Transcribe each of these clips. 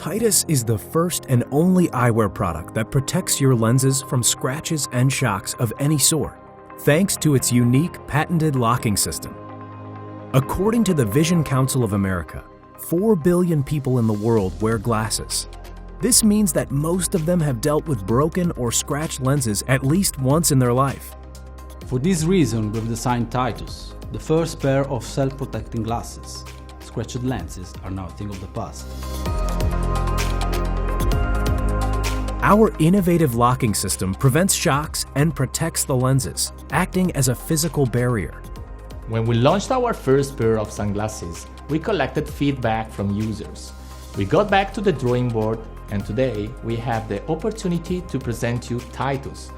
TYTUS is the first and only eyewear product that protects your lenses from scratches and shocks of any sort, thanks to its unique patented locking system. According to the Vision Council of America, 4 billion people in the world wear glasses. This means that most of them have dealt with broken or scratched lenses at least once in their life. For this reason, we've designed TYTUS, the first pair of self-protecting glasses. Scratched lenses are now a thing of the past. Our innovative locking system prevents shocks and protects the lenses, acting as a physical barrier. When we launched our first pair of sunglasses, we collected feedback from users. We got back to the drawing board, and today we have the opportunity to present you TYTUS,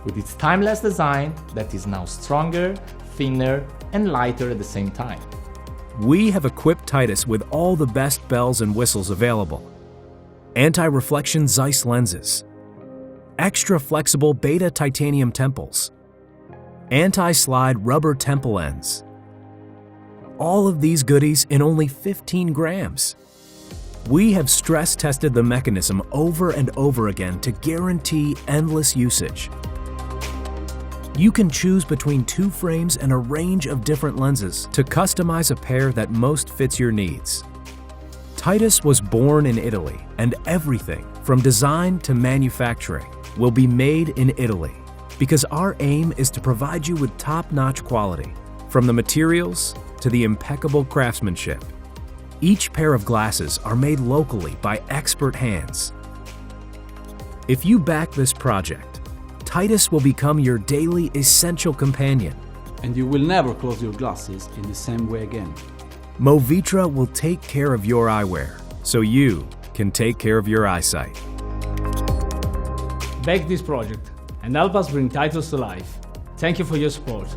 with its timeless design that is now stronger, thinner, and lighter at the same time. We have equipped TYTUS with all the best bells and whistles available. Anti-reflection Zeiss lenses, extra flexible beta titanium temples, anti-slide rubber temple ends. All of these goodies in only 15 grams. We have stress tested the mechanism over and over again to guarantee endless usage. You can choose between 2 frames and a range of different lenses to customize a pair that most fits your needs. TYTUS was born in Italy, and everything from design to manufacturing will be made in Italy, because our aim is to provide you with top-notch quality, from the materials to the impeccable craftsmanship. Each pair of glasses are made locally by expert hands. If you back this project, TYTUS will become your daily essential companion. And you will never close your glasses in the same way again. Movitra will take care of your eyewear, so you can take care of your eyesight. Back this project and help us bring TYTUS to life. Thank you for your support.